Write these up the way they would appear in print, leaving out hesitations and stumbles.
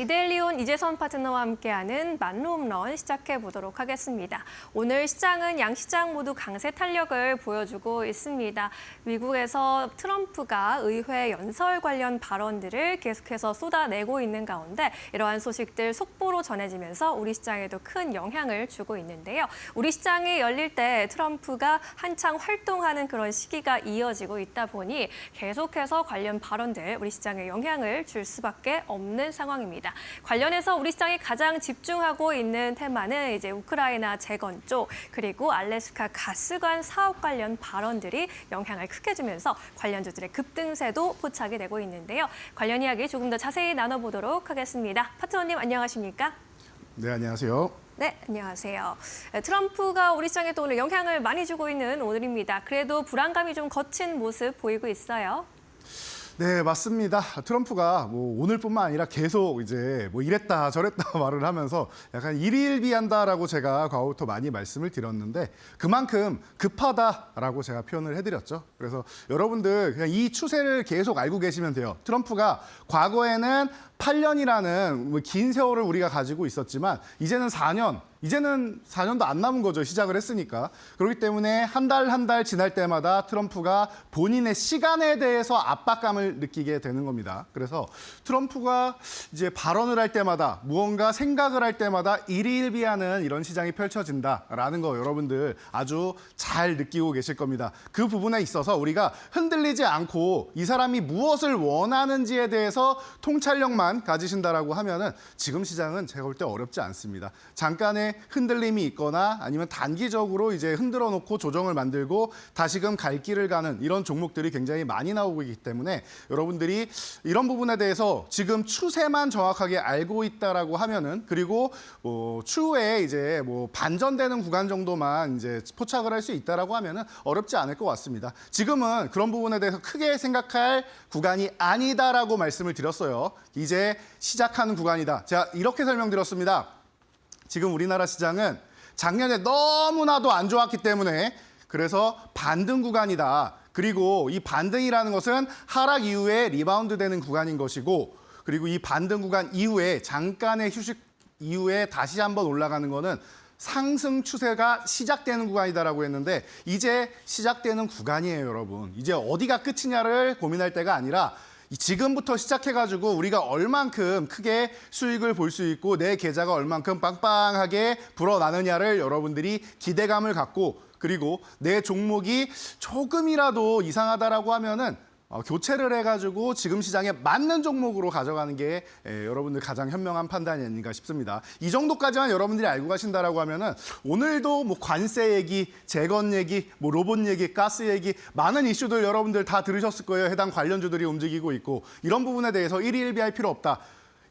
이데일리온 이재선 파트너와 함께하는 만룸런 시작해 보도록 하겠습니다. 오늘 시장은 양 시장 모두 강세 탄력을 보여주고 있습니다. 미국에서 트럼프가 의회 연설 관련 발언들을 계속해서 쏟아내고 있는 가운데 이러한 소식들 속보로 전해지면서 우리 시장에도 큰 영향을 주고 있는데요. 우리 시장이 열릴 때 트럼프가 한창 활동하는 그런 시기가 이어지고 있다 보니 계속해서 관련 발언들 우리 시장에 영향을 줄 수밖에 없는 상황입니다. 관련해서 우리 시장이 가장 집중하고 있는 테마는 이제 우크라이나 재건 쪽 그리고 알래스카 가스관 사업 관련 발언들이 영향을 크게 주면서 관련주들의 급등세도 포착이 되고 있는데요. 관련 이야기 조금 더 자세히 나눠보도록 하겠습니다. 파트너님 안녕하십니까? 네, 안녕하세요. 네, 안녕하세요. 트럼프가 우리 시장에 또 오늘 영향을 많이 주고 있는 오늘입니다. 그래도 불안감이 좀 거친 모습 보이고 있어요. 네, 맞습니다. 트럼프가 오늘뿐만 아니라 계속 이제 이랬다 저랬다 말을 하면서 약간 일희일비한다라고 제가 과거부터 많이 말씀을 드렸는데 그만큼 급하다라고 제가 표현을 해드렸죠. 그래서 여러분들 그냥 이 추세를 계속 알고 계시면 돼요. 트럼프가 과거에는 8년이라는 긴 세월을 우리가 가지고 있었지만 이제는 4년도 안 남은 거죠. 시작을 했으니까. 그렇기 때문에 한 달 지날 때마다 트럼프가 본인의 시간에 대해서 압박감을 느끼게 되는 겁니다. 그래서 트럼프가 이제 발언을 할 때마다 무언가 생각을 할 때마다 일희일비하는 이런 시장이 펼쳐진다라는 거 여러분들 아주 잘 느끼고 계실 겁니다. 그 부분에 있어서 우리가 흔들리지 않고 이 사람이 무엇을 원하는지에 대해서 통찰력만 가지신다라고 하면은 지금 시장은 제가 볼 때 어렵지 않습니다. 잠깐의 흔들림이 있거나 아니면 단기적으로 이제 흔들어 놓고 조정을 만들고 다시금 갈 길을 가는 이런 종목들이 굉장히 많이 나오고 있기 때문에 여러분들이 이런 부분에 대해서 지금 추세만 정확하게 알고 있다라고 하면은 그리고 추후에 이제 반전되는 구간 정도만 이제 포착을 할 수 있다라고 하면은 어렵지 않을 것 같습니다. 지금은 그런 부분에 대해서 크게 생각할 구간이 아니다라고 말씀을 드렸어요. 이제 시작하는 구간이다. 제가 이렇게 설명드렸습니다. 지금 우리나라 시장은 작년에 너무나도 안 좋았기 때문에 그래서 반등 구간이다. 그리고 이 반등이라는 것은 하락 이후에 리바운드 되는 구간인 것이고 그리고 이 반등 구간 이후에 잠깐의 휴식 이후에 다시 한번 올라가는 거는 상승 추세가 시작되는 구간이다라고 했는데 이제 시작되는 구간이에요, 여러분. 이제 어디가 끝이냐를 고민할 때가 아니라 지금부터 시작해가지고 우리가 얼만큼 크게 수익을 볼 수 있고 내 계좌가 얼만큼 빵빵하게 불어나느냐를 여러분들이 기대감을 갖고 그리고 내 종목이 조금이라도 이상하다라고 하면은 교체를 해가지고 지금 시장에 맞는 종목으로 가져가는 게 여러분들 가장 현명한 판단이 아닌가 싶습니다. 이 정도까지만 여러분들이 알고 가신다라고 하면은 오늘도 관세 얘기, 재건 얘기, 로봇 얘기, 가스 얘기 많은 이슈들 여러분들 다 들으셨을 거예요. 해당 관련주들이 움직이고 있고 이런 부분에 대해서 일희일비할 필요 없다.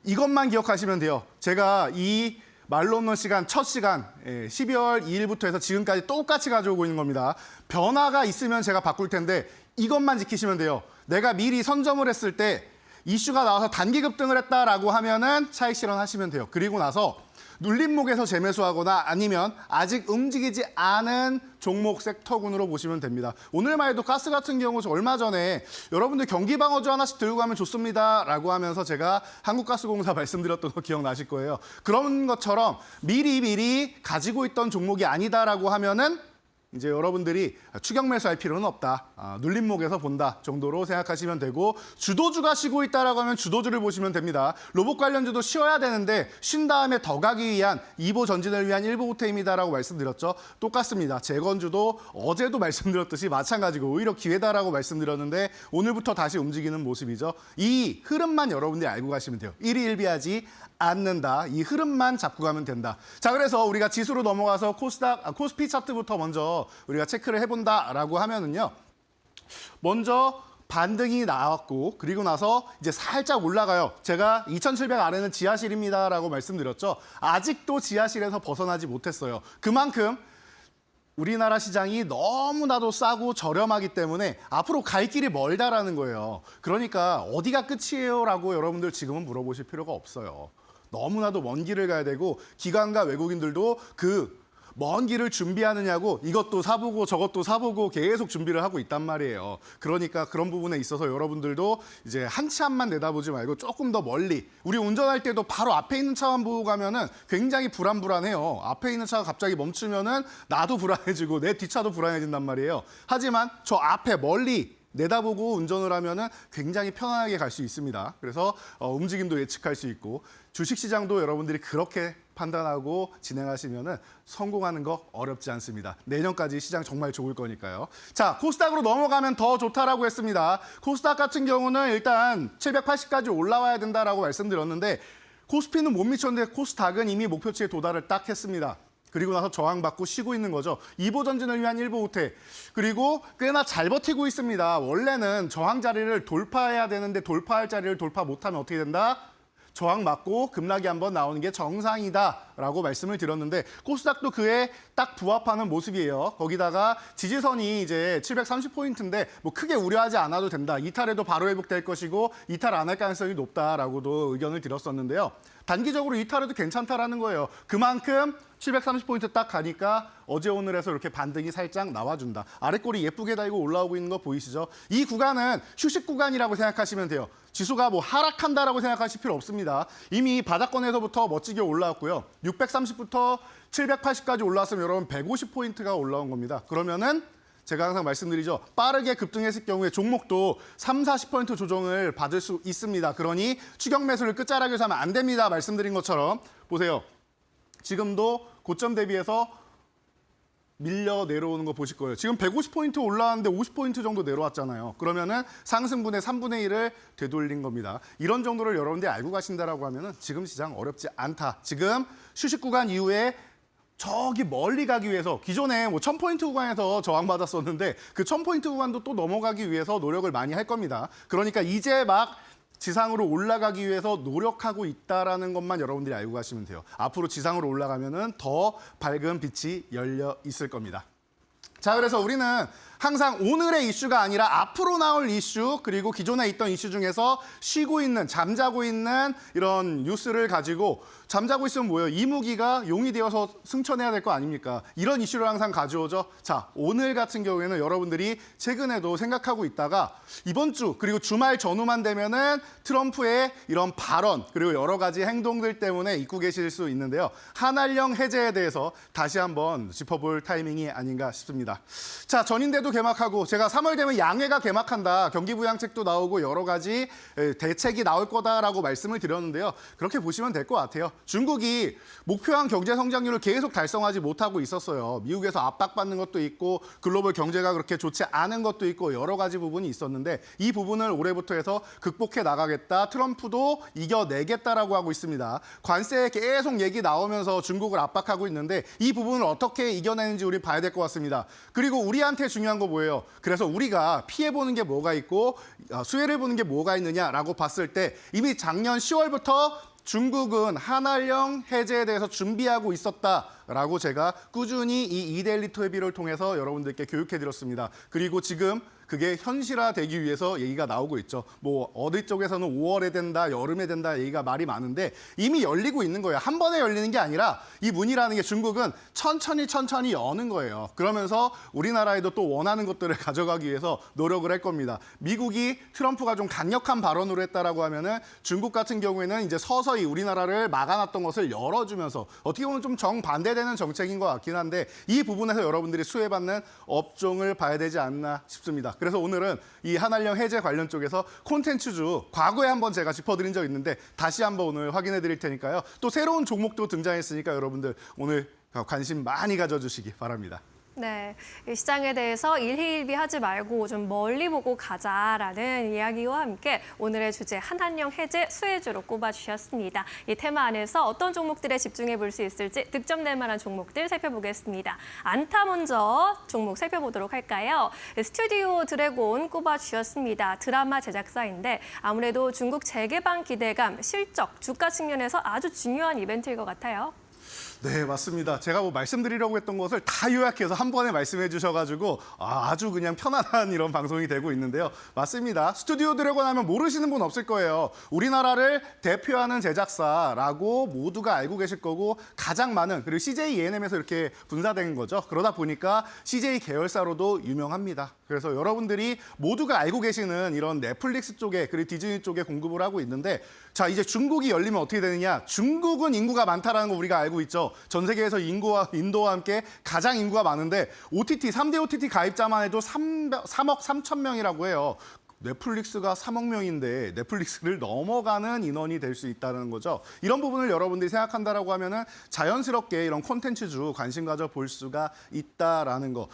이것만 기억하시면 돼요. 제가 이 말로 없는 시간, 첫 시간 12월 2일부터 해서 지금까지 똑같이 가져오고 있는 겁니다. 변화가 있으면 제가 바꿀 텐데 이것만 지키시면 돼요. 내가 미리 선점을 했을 때 이슈가 나와서 단기 급등을 했다라고 하면은 차익 실현하시면 돼요. 그리고 나서 눌림목에서 재매수하거나 아니면 아직 움직이지 않은 종목 섹터군으로 보시면 됩니다. 오늘만 해도 가스 같은 경우 얼마 전에 여러분들 경기방어주 하나씩 들고 가면 좋습니다라고 하면서 제가 한국가스공사 말씀드렸던 거 기억나실 거예요. 그런 것처럼 미리 가지고 있던 종목이 아니다라고 하면은 이제 여러분들이 추격 매수할 필요는 없다. 눌림목에서 본다 정도로 생각하시면 되고 주도주가 쉬고 있다라고 하면 주도주를 보시면 됩니다. 로봇 관련주도 쉬어야 되는데 쉰 다음에 더 가기 위한 2보 전진을 위한 1보 후퇴임이다라고 말씀드렸죠. 똑같습니다. 재건주도 어제도 말씀드렸듯이 마찬가지고 오히려 기회다라고 말씀드렸는데 오늘부터 다시 움직이는 모습이죠. 이 흐름만 여러분들이 알고 가시면 돼요. 일희일비하지 않는다. 이 흐름만 잡고 가면 된다. 자, 그래서 우리가 지수로 넘어가서 코스피 차트부터 먼저 우리가 체크를 해본다라고 하면은요. 먼저 반등이 나왔고 그리고 나서 이제 살짝 올라가요. 제가 2700 아래는 지하실입니다라고 말씀드렸죠. 아직도 지하실에서 벗어나지 못했어요. 그만큼 우리나라 시장이 너무나도 싸고 저렴하기 때문에 앞으로 갈 길이 멀다라는 거예요. 그러니까 어디가 끝이에요라고 여러분들 지금은 물어보실 필요가 없어요. 너무나도 먼 길을 가야 되고 기관과 외국인들도 그 먼 길을 준비하느냐고 이것도 사보고 저것도 사보고 계속 준비를 하고 있단 말이에요. 그러니까 그런 부분에 있어서 여러분들도 이제 한 차만 내다보지 말고 조금 더 멀리, 우리 운전할 때도 바로 앞에 있는 차만 보고 가면은 굉장히 불안해요. 앞에 있는 차가 갑자기 멈추면은 나도 불안해지고 내 뒷차도 불안해진단 말이에요. 하지만 저 앞에 멀리 내다보고 운전을 하면은 굉장히 편안하게 갈 수 있습니다. 그래서 움직임도 예측할 수 있고, 주식시장도 여러분들이 그렇게 판단하고 진행하시면은 성공하는 거 어렵지 않습니다. 내년까지 시장 정말 좋을 거니까요. 자, 코스닥으로 넘어가면 더 좋다라고 했습니다. 코스닥 같은 경우는 일단 780까지 올라와야 된다라고 말씀드렸는데, 코스피는 못 미쳤는데 코스닥은 이미 목표치에 도달을 딱 했습니다. 그리고 나서 저항받고 쉬고 있는 거죠. 2보 전진을 위한 1보 후퇴. 그리고 꽤나 잘 버티고 있습니다. 원래는 저항 자리를 돌파해야 되는데 돌파할 자리를 돌파 못하면 어떻게 된다? 저항 맞고 급락이 한번 나오는 게 정상이다라고 말씀을 드렸는데, 코스닥도 그에 딱 부합하는 모습이에요. 거기다가 지지선이 이제 730포인트인데 뭐 크게 우려하지 않아도 된다. 이탈해도 바로 회복될 것이고 이탈 안 할 가능성이 높다라고도 의견을 드렸었는데요. 단기적으로 이탈해도 괜찮다라는 거예요. 그만큼 730포인트 딱 가니까 어제 오늘에서 이렇게 반등이 살짝 나와준다. 아랫골이 예쁘게 달고 올라오고 있는 거 보이시죠? 이 구간은 휴식 구간이라고 생각하시면 돼요. 지수가 뭐 하락한다라고 생각하실 필요 없습니다. 이미 바닥권에서부터 멋지게 올라왔고요. 630부터 780까지 올라왔으면 여러분 150포인트가 올라온 겁니다. 그러면은 제가 항상 말씀드리죠. 빠르게 급등했을 경우에 종목도 3, 40포인트 조정을 받을 수 있습니다. 그러니 추격 매수를 끝자락에서 하면 안 됩니다. 말씀드린 것처럼. 보세요. 지금도 고점 대비해서 밀려 내려오는 거 보실 거예요. 지금 150포인트 올라왔는데 50포인트 정도 내려왔잖아요. 그러면은 상승분의 3분의 1을 되돌린 겁니다. 이런 정도를 여러분들이 알고 가신다라고 하면은 지금 시장 어렵지 않다. 지금 휴식 구간 이후에 저기 멀리 가기 위해서, 기존에 뭐 1000포인트 구간에서 저항받았었는데 그 1000포인트 구간도 또 넘어가기 위해서 노력을 많이 할 겁니다. 그러니까 이제 막 지상으로 올라가기 위해서 노력하고 있다라는 것만 여러분들이 알고 가시면 돼요. 앞으로 지상으로 올라가면은 더 밝은 빛이 열려 있을 겁니다. 자, 그래서 우리는 항상 오늘의 이슈가 아니라 앞으로 나올 이슈, 그리고 기존에 있던 이슈 중에서 쉬고 있는, 잠자고 있는 이런 뉴스를 가지고, 잠자고 있으면 뭐예요? 이무기가 용이 되어서 승천해야 될 거 아닙니까? 이런 이슈를 항상 가져오죠. 자, 오늘 같은 경우에는 여러분들이 최근에도 생각하고 있다가 이번 주 그리고 주말 전후만 되면은 트럼프의 이런 발언 그리고 여러 가지 행동들 때문에 잊고 계실 수 있는데요. 한한령 해제에 대해서 다시 한번 짚어볼 타이밍이 아닌가 싶습니다. 자, 전인대도 개막하고, 제가 3월 되면 양회가 개막한다. 경기부양책도 나오고 여러 가지 대책이 나올 거다라고 말씀을 드렸는데요. 그렇게 보시면 될 것 같아요. 중국이 목표한 경제 성장률을 계속 달성하지 못하고 있었어요. 미국에서 압박받는 것도 있고 글로벌 경제가 그렇게 좋지 않은 것도 있고 여러 가지 부분이 있었는데, 이 부분을 올해부터 해서 극복해 나가겠다. 트럼프도 이겨내겠다라고 하고 있습니다. 관세에 계속 얘기 나오면서 중국을 압박하고 있는데 이 부분을 어떻게 이겨내는지 우리 봐야 될 것 같습니다. 그리고 우리한테 중요한 거 뭐예요? 그래서 우리가 피해보는 게 뭐가 있고 수혜를 보는 게 뭐가 있느냐라고 봤을 때, 이미 작년 10월부터 중국은 한한령 해제에 대해서 준비하고 있었다라고 제가 꾸준히 이 이데일리 토요비를 통해서 여러분들께 교육해드렸습니다. 그리고 지금 그게 현실화되기 위해서 얘기가 나오고 있죠. 뭐 어디 쪽에서는 5월에 된다, 여름에 된다 얘기가 말이 많은데 이미 열리고 있는 거예요. 한 번에 열리는 게 아니라 이 문이라는 게 중국은 천천히 여는 거예요. 그러면서 우리나라에도 또 원하는 것들을 가져가기 위해서 노력을 할 겁니다. 미국이 트럼프가 좀 강력한 발언으로 했다라고 하면은 중국 같은 경우에는 이제 서서히 우리나라를 막아놨던 것을 열어주면서 어떻게 보면 좀 정반대되는 정책인 것 같긴 한데, 이 부분에서 여러분들이 수혜받는 업종을 봐야 되지 않나 싶습니다. 그래서 오늘은 이 한한령 해제 관련 쪽에서 콘텐츠주 과거에 한번 제가 짚어드린 적 있는데 다시 한번 오늘 확인해 드릴 테니까요. 또 새로운 종목도 등장했으니까 여러분들 오늘 관심 많이 가져주시기 바랍니다. 네, 이 시장에 대해서 일희일비하지 말고 좀 멀리 보고 가자라는 이야기와 함께 오늘의 주제 한한령 해제 수혜주로 꼽아주셨습니다. 이 테마 안에서 어떤 종목들에 집중해 볼 수 있을지 득점될 만한 종목들 살펴보겠습니다. 안타 먼저 종목 살펴보도록 할까요? 스튜디오 드래곤 꼽아주셨습니다. 드라마 제작사인데 아무래도 중국 재개방 기대감, 실적, 주가 측면에서 아주 중요한 이벤트일 것 같아요. 네, 맞습니다. 제가 뭐 말씀드리려고 했던 것을 다 요약해서 한 번에 말씀해 주셔가지고 아주 그냥 편안한 이런 방송이 되고 있는데요. 맞습니다. 스튜디오 드래곤 하면 모르시는 분 없을 거예요. 우리나라를 대표하는 제작사라고 모두가 알고 계실 거고 가장 많은 그리고 CJ ENM에서 이렇게 분사된 거죠. 그러다 보니까 CJ 계열사로도 유명합니다. 그래서 여러분들이 모두가 알고 계시는 이런 넷플릭스 쪽에 그리고 디즈니 쪽에 공급을 하고 있는데 자 이제 중국이 열리면 어떻게 되느냐. 중국은 인구가 많다라는 거 우리가 알고 있죠. 전 세계에서 인도와 함께 가장 인구가 많은데 OTT, 3대 OTT 가입자만 해도 3억 3천 명이라고 해요. 넷플릭스가 3억 명인데 넷플릭스를 넘어가는 인원이 될 수 있다는 거죠. 이런 부분을 여러분들이 생각한다라고 하면은 자연스럽게 이런 콘텐츠주 관심 가져 볼 수가 있다라는 거.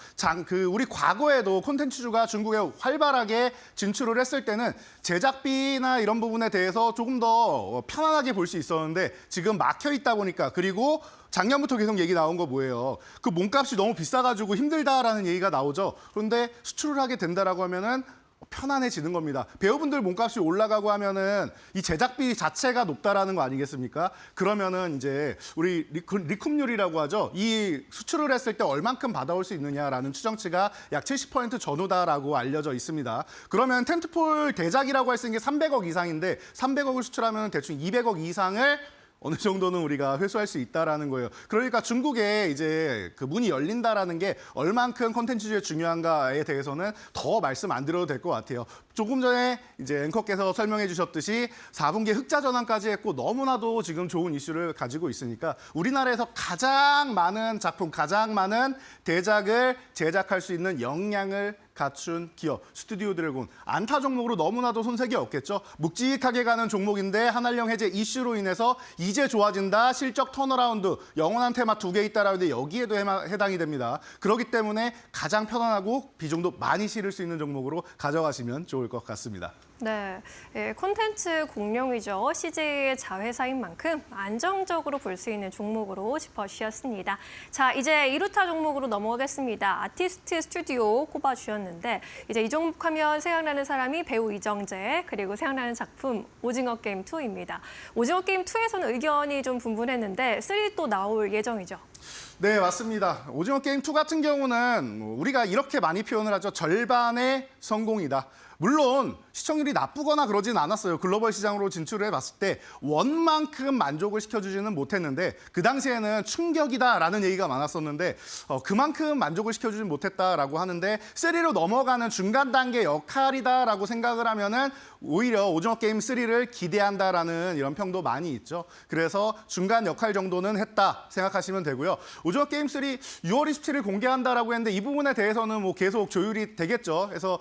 우리 과거에도 콘텐츠주가 중국에 활발하게 진출을 했을 때는 제작비나 이런 부분에 대해서 조금 더 편안하게 볼 수 있었는데 지금 막혀 있다 보니까 그리고 작년부터 계속 얘기 나온 거 뭐예요? 그 몸값이 너무 비싸가지고 힘들다라는 얘기가 나오죠. 그런데 수출을 하게 된다라고 하면은 편안해지는 겁니다. 배우분들 몸값이 올라가고 하면은 이 제작비 자체가 높다라는 거 아니겠습니까? 그러면은 이제 우리 리쿰률이라고 하죠. 이 수출을 했을 때 얼만큼 받아올 수 있느냐라는 추정치가 약 70% 전후다라고 알려져 있습니다. 그러면 텐트폴 대작이라고 할 수 있는 게 300억 이상인데 300억을 수출하면 대충 200억 이상을 어느 정도는 우리가 회수할 수 있다라는 거예요. 그러니까 중국에 이제 그 문이 열린다라는 게 얼만큼 콘텐츠에 중요한가에 대해서는 더 말씀 안 드려도 될 것 같아요. 조금 전에 이제 앵커께서 설명해 주셨듯이 4분기에 흑자 전환까지 했고 너무나도 지금 좋은 이슈를 가지고 있으니까 우리나라에서 가장 많은 작품, 가장 많은 대작을 제작할 수 있는 역량을 갖춘 기업 스튜디오 드래곤 안타 종목으로 너무나도 손색이 없겠죠. 묵직하게 가는 종목인데 한한령 해제 이슈로 인해서 이제 좋아진다 실적 턴어라운드 영원한 테마 2개 있다라는데 여기에도 해당이 됩니다. 그렇기 때문에 가장 편안하고 비중도 많이 실을 수 있는 종목으로 가져가시면 좋을 것 같습니다. 네, 콘텐츠 공룡이죠. CJ의 자회사인 만큼 안정적으로 볼 수 있는 종목으로 짚어주셨습니다. 자, 이제 2루타 종목으로 넘어가겠습니다. 아티스트 스튜디오 꼽아주셨는데 이제 이 종목 하면 생각나는 사람이 배우 이정재 그리고 생각나는 작품 오징어 게임 2입니다. 오징어 게임 2에서는 의견이 좀 분분했는데 3 또 나올 예정이죠. 네, 맞습니다. 오징어 게임 2 같은 경우는 우리가 이렇게 많이 표현을 하죠. 절반의 성공이다. 물론 시청률이 나쁘거나 그러진 않았어요. 글로벌 시장으로 진출을 해봤을 때 원만큼 만족을 시켜주지는 못했는데 그 당시에는 충격이다라는 얘기가 많았었는데 그만큼 만족을 시켜주지 못했다라고 하는데 3로 넘어가는 중간 단계 역할이다라고 생각을 하면은 오히려 오징어 게임 3를 기대한다라는 이런 평도 많이 있죠. 그래서 중간 역할 정도는 했다 생각하시면 되고요. 오징어 게임 3 6월 27일 공개한다라고 했는데 이 부분에 대해서는 뭐 계속 조율이 되겠죠. 그래서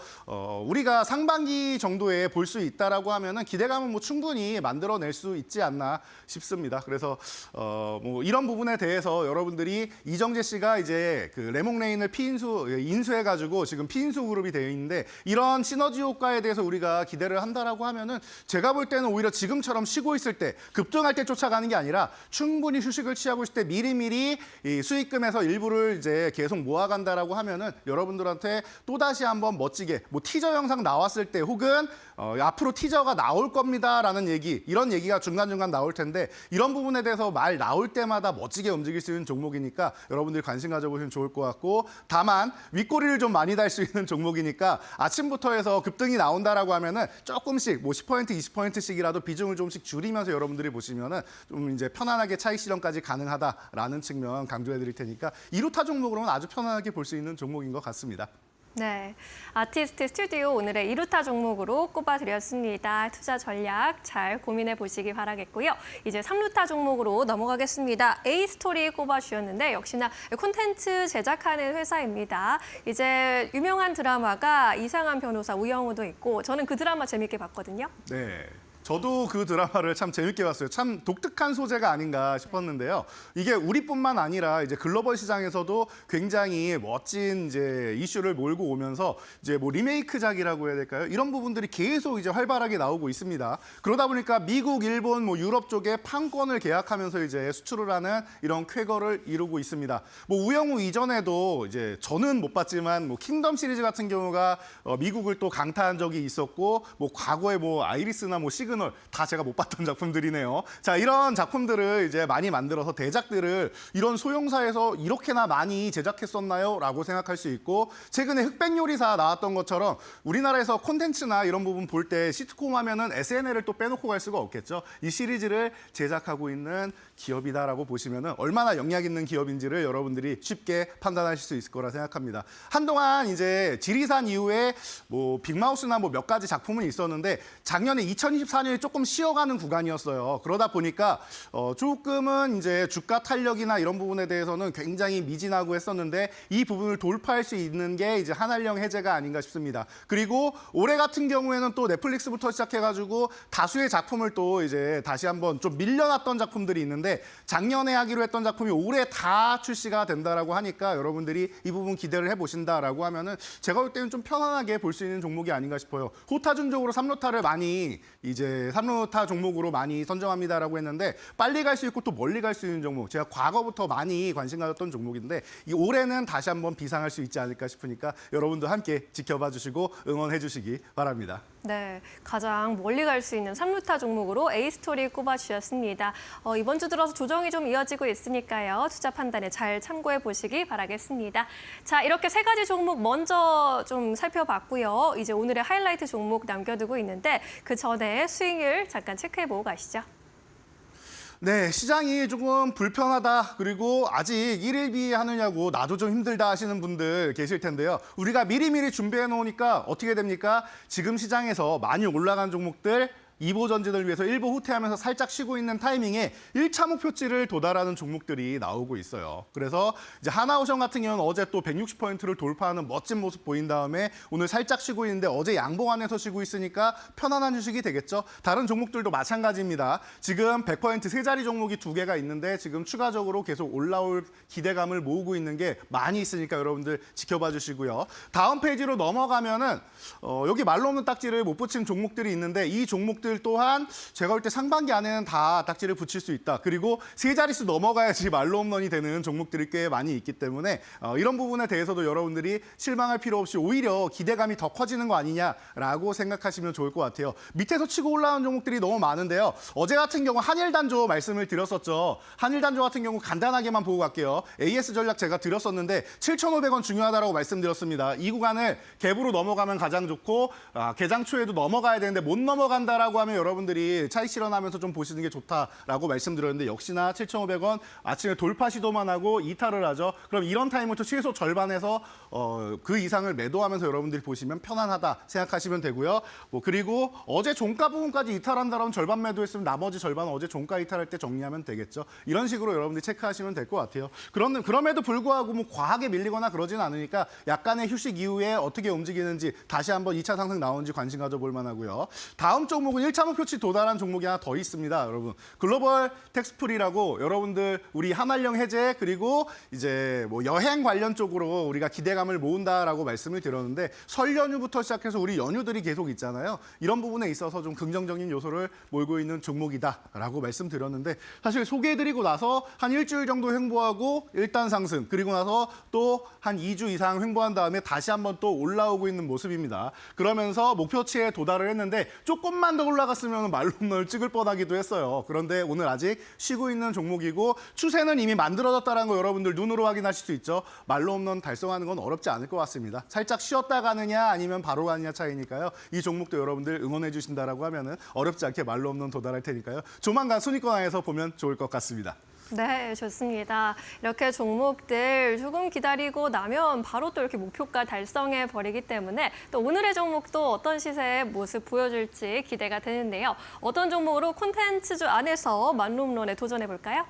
우리가 상반기 정도에 볼 수 있다라고 하면은 기대감은 뭐 충분히 만들어낼 수 있지 않나 싶습니다. 그래서 뭐 이런 부분에 대해서 여러분들이 이정재 씨가 이제 그 레몽레인을 인수해가지고 지금 피인수 그룹이 되어 있는데 이런 시너지 효과에 대해서 우리가 기대를 한다라고 하면은 제가 볼 때는 오히려 지금처럼 쉬고 있을 때 급등할 때 쫓아가는 게 아니라 충분히 휴식을 취하고 있을 때 미리미리 이 수익금에서 일부를 이제 계속 모아간다라고 하면은 여러분들한테 또 다시 한번 멋지게 뭐 티저 영상 나왔을 때 혹은 앞으로 티저가 나올 겁니다라는 얘기 이런 얘기가 중간중간 나올 텐데 이런 부분에 대해서 말 나올 때마다 멋지게 움직일 수 있는 종목이니까 여러분들이 관심 가져보시면 좋을 것 같고 다만 윗꼬리를 좀 많이 달 수 있는 종목이니까 아침부터 해서 급등이 나온다라고 하면은 조금씩 뭐 10% 20%씩이라도 비중을 조금씩 줄이면서 여러분들이 보시면은 좀 이제 편안하게 차익 실현까지 가능하다라는 측면 강조해 드릴 테니까 2루타 종목으로는 아주 편안하게 볼 수 있는 종목인 것 같습니다. 네, 아티스트 스튜디오 오늘의 2루타 종목으로 꼽아드렸습니다. 투자 전략 잘 고민해 보시기 바라겠고요. 이제 3루타 종목으로 넘어가겠습니다. A스토리 꼽아주셨는데 역시나 콘텐츠 제작하는 회사입니다. 이제 유명한 드라마가 이상한 변호사 우영우도 있고 저는 그 드라마 재밌게 봤거든요. 네. 저도 그 드라마를 참 재밌게 봤어요. 참 독특한 소재가 아닌가 싶었는데요. 이게 우리뿐만 아니라 이제 글로벌 시장에서도 굉장히 멋진 이제 이슈를 몰고 오면서 이제 뭐 리메이크작이라고 해야 될까요? 이런 부분들이 계속 이제 활발하게 나오고 있습니다. 그러다 보니까 미국, 일본, 뭐 유럽 쪽에 판권을 계약하면서 이제 수출을 하는 이런 쾌거를 이루고 있습니다. 뭐 우영우 이전에도 이제 저는 못 봤지만 뭐 킹덤 시리즈 같은 경우가 미국을 또 강타한 적이 있었고 뭐 과거에 뭐 아이리스나 뭐 시그널 시그널 다 제가 못 봤던 작품들이네요. 자, 이런 작품들을 이제 많이 만들어서 대작들을 이런 소형사에서 이렇게나 많이 제작했었나요? 라고 생각할 수 있고 최근에 흑백요리사 나왔던 것처럼 우리나라에서 콘텐츠나 이런 부분 볼 때 시트콤 하면은 SNL을 또 빼놓고 갈 수가 없겠죠. 이 시리즈를 제작하고 있는 기업이다라고 보시면은 얼마나 영향 있는 기업인지를 여러분들이 쉽게 판단하실 수 있을 거라 생각합니다. 한동안 이제 지리산 이후에 뭐 빅마우스나 뭐 몇 가지 작품은 있었는데 작년에 2024년에 조금 쉬어가는 구간이었어요. 그러다 보니까 조금은 이제 주가 탄력이나 이런 부분에 대해서는 굉장히 미진하고 했었는데 이 부분을 돌파할 수 있는 게 이제 한한령 해제가 아닌가 싶습니다. 그리고 올해 같은 경우에는 또 넷플릭스부터 시작해가지고 다수의 작품을 또 이제 다시 한번 좀 밀려났던 작품들이 있는데 작년에 하기로 했던 작품이 올해 다 출시가 된다라고 하니까 여러분들이 이 부분 기대를 해보신다라고 하면은 제가 볼 때는 좀 편안하게 볼 수 있는 종목이 아닌가 싶어요. 호타준적으로 3루타를 많이 이제 3루타 종목으로 많이 선정합니다라고 했는데 빨리 갈 수 있고 또 멀리 갈 수 있는 종목. 제가 과거부터 많이 관심 가졌던 종목인데 이 올해는 다시 한번 비상할 수 있지 않을까 싶으니까 여러분도 함께 지켜봐 주시고 응원해 주시기 바랍니다. 네, 가장 멀리 갈 수 있는 3루타 종목으로 A스토리 꼽아주셨습니다. 이번 주 들어서 조정이 좀 이어지고 있으니까요. 투자 판단에 잘 참고해 보시기 바라겠습니다. 자, 이렇게 세 가지 종목 먼저 좀 살펴봤고요. 이제 오늘의 하이라이트 종목 남겨두고 있는데 그 전에 수익률 잠깐 체크해보고 가시죠. 네, 시장이 조금 불편하다. 그리고 아직 1일비 하느냐고 나도 좀 힘들다 하시는 분들 계실 텐데요. 우리가 미리미리 준비해 놓으니까 어떻게 됩니까? 지금 시장에서 많이 올라간 종목들 2보 전진을 위해서 1보 후퇴하면서 살짝 쉬고 있는 타이밍에 1차 목표치를 도달하는 종목들이 나오고 있어요. 그래서 이제 하나오션 같은 경우는 어제 또 160포인트를 돌파하는 멋진 모습 보인 다음에 오늘 살짝 쉬고 있는데 어제 양봉안에서 쉬고 있으니까 편안한 주식이 되겠죠. 다른 종목들도 마찬가지입니다. 지금 100% 세 자리 종목이 2개가 있는데 지금 추가적으로 계속 올라올 기대감을 모으고 있는 게 많이 있으니까 여러분들 지켜봐 주시고요. 다음 페이지로 넘어가면은 여기 말로 없는 딱지를 못 붙인 종목들이 있는데 이 종목들 또한 제가 볼 때 상반기 안에는 다 딱지를 붙일 수 있다. 그리고 세 자릿수 넘어가야지 말로 홈런이 되는 종목들이 꽤 많이 있기 때문에 이런 부분에 대해서도 여러분들이 실망할 필요 없이 오히려 기대감이 더 커지는 거 아니냐라고 생각하시면 좋을 것 같아요. 밑에서 치고 올라오는 종목들이 너무 많은데요. 어제 같은 경우 한일단조 말씀을 드렸었죠. 한일단조 같은 경우 간단하게만 보고 갈게요. AS 전략 제가 드렸었는데 7,500원 중요하다라고 말씀드렸습니다. 이 구간을 갭으로 넘어가면 가장 좋고 개장 초에도 넘어가야 되는데 못 넘어간다라고 하면 여러분들이 차익 실현하면서 좀 보시는 게 좋다라고 말씀드렸는데 역시나 7,500원 아침에 돌파 시도만 하고 이탈을 하죠. 그럼 이런 타임부터 최소 절반에서 그 이상을 매도하면서 여러분들이 보시면 편안하다 생각하시면 되고요. 그리고 어제 종가 부분까지 이탈한다라면 절반 매도했으면 나머지 절반은 어제 종가 이탈할 때 정리하면 되겠죠. 이런 식으로 여러분들이 체크하시면 될 것 같아요. 그럼에도 불구하고 뭐 과하게 밀리거나 그러진 않으니까 약간의 휴식 이후에 어떻게 움직이는지 다시 한번 2차 상승 나오는지 관심 가져볼 만하고요. 다음 종목은 1차 목표치 도달한 종목이 하나 더 있습니다, 여러분. 글로벌 텍스프리라고 여러분들 우리 한한령 해제 그리고 이제 뭐 여행 관련 쪽으로 우리가 기대감을 모은다라고 말씀을 드렸는데 설 연휴부터 시작해서 우리 연휴들이 계속 있잖아요. 이런 부분에 있어서 좀 긍정적인 요소를 몰고 있는 종목이다라고 말씀드렸는데 사실 소개해드리고 나서 한 일주일 정도 횡보하고 일단 상승 그리고 나서 또 한 2주 이상 횡보한 다음에 다시 한번 또 올라오고 있는 모습입니다. 그러면서 목표치에 도달을 했는데 조금만 더 올라갔으면 말로 홈런을 찍을 뻔하기도 했어요. 그런데 오늘 아직 쉬고 있는 종목이고 추세는 이미 만들어졌다는 거 여러분들 눈으로 확인하실 수 있죠. 말로 홈런 달성하는 건 어렵지 않을 것 같습니다. 살짝 쉬었다 가느냐 아니면 바로 가느냐 차이니까요. 이 종목도 여러분들 응원해 주신다라고 하면은 어렵지 않게 말로 홈런 도달할 테니까요. 조만간 순위권 안에서 보면 좋을 것 같습니다. 네, 좋습니다. 이렇게 종목들 조금 기다리고 나면 바로 또 이렇게 목표가 달성해 버리기 때문에 또 오늘의 종목도 어떤 시세의 모습 보여줄지 기대가 되는데요. 어떤 종목으로 콘텐츠주 안에서 만룸론에 도전해 볼까요?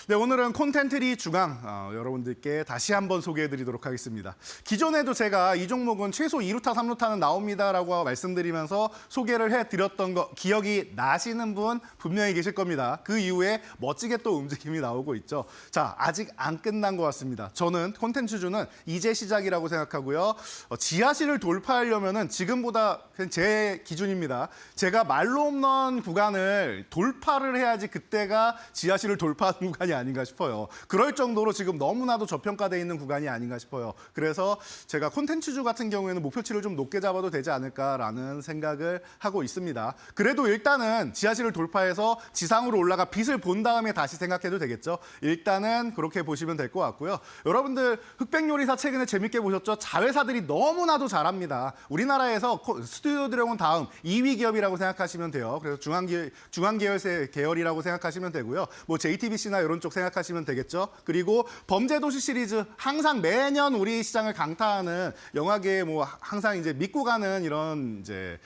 네, 오늘은 콘텐트리 주강 여러분들께 다시 한번 소개해드리도록 하겠습니다. 기존에도 제가 이 종목은 최소 2루타, 3루타는 나옵니다라고 말씀드리면서 소개를 해드렸던 거 기억이 나시는 분 분명히 계실 겁니다. 그 이후에 멋지게 또 움직임이 나오고 있죠. 자, 아직 안 끝난 것 같습니다. 저는 콘텐츠주는 이제 시작이라고 생각하고요. 지하실을 돌파하려면은 지금보다 그냥 제 기준입니다. 제가 말로 홈런 구간을 돌파를 해야지 그때가 지하실을 돌파하는 구간이 아닌가 싶어요. 그럴 정도로 지금 너무나도 저평가돼 있는 구간이 아닌가 싶어요. 그래서 제가 콘텐츠주 같은 경우에는 목표치를 좀 높게 잡아도 되지 않을까라는 생각을 하고 있습니다. 그래도 일단은 지하실을 돌파해서 지상으로 올라가 빛을 본 다음에 다시 생각해도 되겠죠. 일단은 그렇게 보시면 될 것 같고요. 여러분들 흑백요리사 최근에 재밌게 보셨죠? 자회사들이 너무나도 잘합니다. 우리나라에서 스튜디오 드래곤 다음 2위 기업이라고 생각하시면 돼요. 그래서 중앙계열사 계열이라고 생각하시면 되고요. 뭐 JTBC나 이런 쪽 생각하시면 되겠죠. 그리고 범죄도시 시리즈 항상 매년 우리 시장을 강타하는 영화계에 뭐 항상 이제 믿고 가는 이런 이제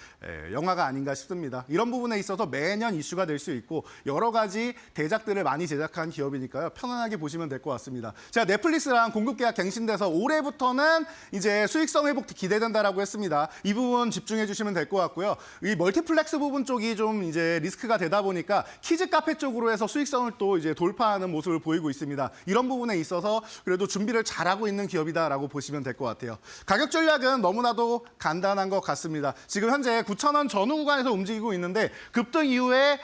영화가 아닌가 싶습니다. 이런 부분에 있어서 매년 이슈가 될 수 있고 여러 가지 대작들을 많이 제작한 기업이니까요. 편안하게 보시면 될 것 같습니다. 제가 넷플릭스랑 공급 계약 갱신돼서 올해부터는 이제 수익성 회복 기대된다라고 했습니다. 이 부분 집중해 주시면 될 것 같고요. 이 멀티플렉스 부분 쪽이 좀 이제 리스크가 되다 보니까 키즈 카페 쪽으로 해서 수익성을 또 이제 돌파하는 모습을 보이고 있습니다. 이런 부분에 있어서 그래도 준비를 잘하고 있는 기업이다라고 보시면 될 것 같아요. 가격 전략은 너무나도 간단한 것 같습니다. 지금 현재 9,000원 전후 구간에서 움직이고 있는데 급등 이후에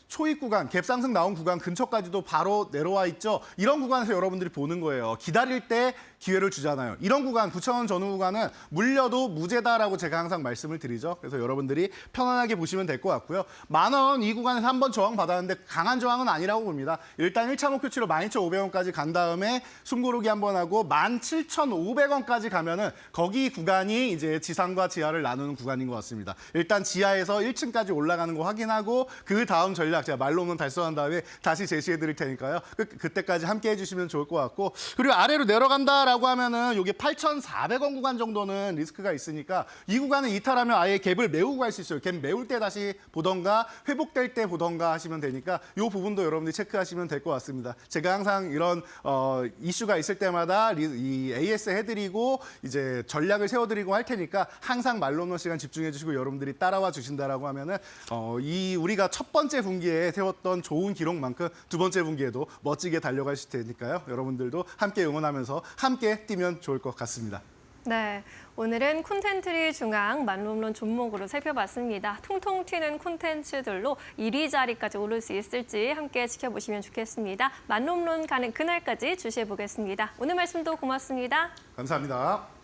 초입 구간, 갭상승 나온 구간 근처까지도 바로 내려와 있죠. 이런 구간에서 여러분들이 보는 거예요. 기다릴 때 기회를 주잖아요. 이런 구간, 9,000원 전후 구간은 물려도 무죄다라고 제가 항상 말씀을 드리죠. 그래서 여러분들이 편안하게 보시면 될 것 같고요. 10,000원 이 구간에서 한번 저항 받았는데 강한 저항은 아니라고 봅니다. 일단 1차 목표치로 12,500원까지 간 다음에 숨고르기 한번 하고 17,500원까지 가면은 거기 구간이 이제 지상과 지하를 나누는 구간인 것 같습니다. 일단 지하에서 1층까지 올라가는 거 확인하고 그 다음 전략 제가 말로는 달성한 다음에 다시 제시해 드릴 테니까요. 그때까지 함께 해주시면 좋을 것 같고 그리고 아래로 내려간다라고 하면은 이게 8,400원 구간 정도는 리스크가 있으니까 이 구간을 이탈하면 아예 갭을 메우고 갈 수 있어요. 갭 메울 때 다시 보던가 회복될 때 보던가 하시면 되니까 이 부분도 여러분들이 체크하시면 될 것 같습니다. 제가 항상 이런 이슈가 있을 때마다 이 AS 해드리고 이제 전략을 세워드리고 할 테니까 항상 말로는 시간 집중해 주시고 여러분들이 따라와 주신다라고 하면은 이 우리가 첫 번째 분기에 세웠던 좋은 기록만큼 두 번째 분기에도 멋지게 달려가실 테니까요. 여러분들도 함께 응원하면서 함께 뛰면 좋을 것 같습니다. 네, 오늘은 콘텐츠리 중앙 만룸론 종목으로 살펴봤습니다. 통통 튀는 콘텐츠들로 1위 자리까지 오를 수 있을지 함께 지켜보시면 좋겠습니다. 만룸론 가는 그날까지 주시해 보겠습니다. 오늘 말씀도 고맙습니다. 감사합니다.